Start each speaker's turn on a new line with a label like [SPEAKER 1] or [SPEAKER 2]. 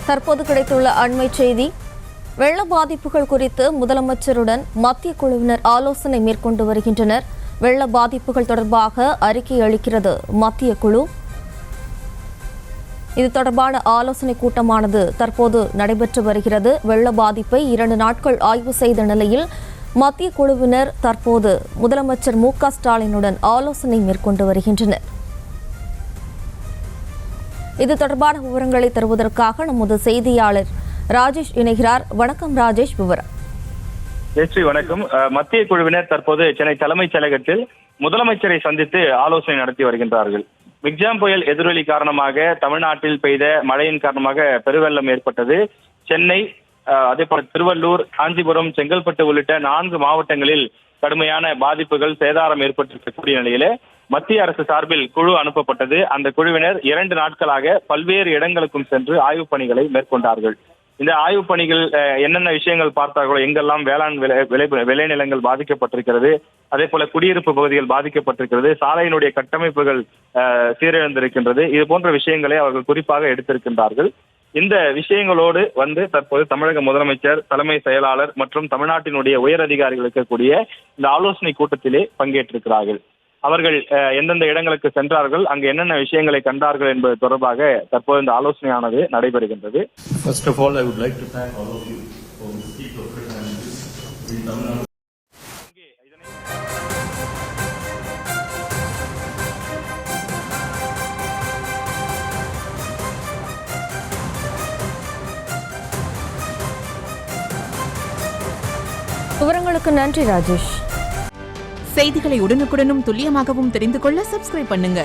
[SPEAKER 1] தற்போது கிடைத்துள்ள அண்மை செய்தி. வெள்ள பாதிப்புகள் குறித்து முதலமைச்சருடன் மத்திய குழுவினர் ஆலோசனை மேற்கொண்டு வருகின்றனர். வெள்ள பாதிப்புகள் தொடர்பாக அறிக்கை அளிக்கிறது மத்திய குழு. இது தொடர்பான ஆலோசனை கூட்டமானது தற்போது நடைபெற்று வருகிறது. வெள்ள பாதிப்பை 2 நாட்கள் ஆய்வு செய்த நிலையில் மத்திய குழுவினர் தற்போது முதலமைச்சர் மு.க. ஸ்டாலினுடன் ஆலோசனை மேற்கொண்டு வருகின்றனர். இது தொடர்பான விவரங்களை தருவதற்காக நமது செய்தியாளர் ராஜேஷ் இணைகிறார். வணக்கம் ராஜேஷ், விவரம்.
[SPEAKER 2] வணக்கம். மத்திய குழுவினர் தற்போது சென்னை தலைமைச் செயலகத்தில் முதலமைச்சரை சந்தித்து ஆலோசனை நடத்தி வருகின்றார்கள். மிக்ஜாம் புயல் எதிரொலி காரணமாக தமிழ்நாட்டில் பெய்த மழையின் காரணமாக பெருவெள்ளம் ஏற்பட்டது. சென்னை, அதேபோல திருவள்ளூர், காஞ்சிபுரம், செங்கல்பட்டு உள்ளிட்ட 4 மாவட்டங்களில் கடுமையான பாதிப்புகள், சேதாரம் ஏற்பட்டிருக்கக்கூடிய நிலையிலே மத்திய அரசு சார்பில் குழு அனுப்பப்பட்டது. அந்த குழுவினர் 2 நாட்களாக பல்வேறு இடங்களுக்கும் சென்று ஆய்வுப் பணிகளை மேற்கொண்டார்கள். இந்த ஆய்வுப் பணிகள் என்னென்ன விஷயங்கள் பார்த்தார்களோ, எங்கெல்லாம் வேளாண் விளைநிலங்கள் பாதிக்கப்பட்டிருக்கிறது, அதே போல குடியிருப்பு பகுதிகள் பாதிக்கப்பட்டிருக்கிறது, சாலையினுடைய கட்டமைப்புகள் சீரழிந்திருக்கின்றது, இது போன்ற விஷயங்களை அவர்கள் குறிப்பாக எடுத்திருக்கின்றார்கள். இந்த விஷயங்களோடு தற்போது தமிழக முதலமைச்சர், தலைமை செயலாளர் மற்றும் தமிழ்நாட்டினுடைய உயர் அதிகாரிகள் இருக்கக்கூடிய இந்த ஆலோசனை கூட்டத்திலே பங்கேற்றிருக்கிறார்கள். அவர்கள் எந்தெந்த இடங்களுக்கு சென்றார்கள், அங்கு என்னென்ன விஷயங்களை கண்டார்கள் என்பது தொடர்பாக தற்போது இந்த ஆலோசனையானது நடைபெறுகின்றது.
[SPEAKER 3] First of all, I would like to thank all of you for this speech of Tamil.
[SPEAKER 1] விவரங்களுக்கு நன்றி ராஜேஷ்.
[SPEAKER 4] செய்திகளை உடனுக்குடனும் துல்லியமாகவும் தெரிந்து கொள்ள சப்ஸ்கிரைப் பண்ணுங்க.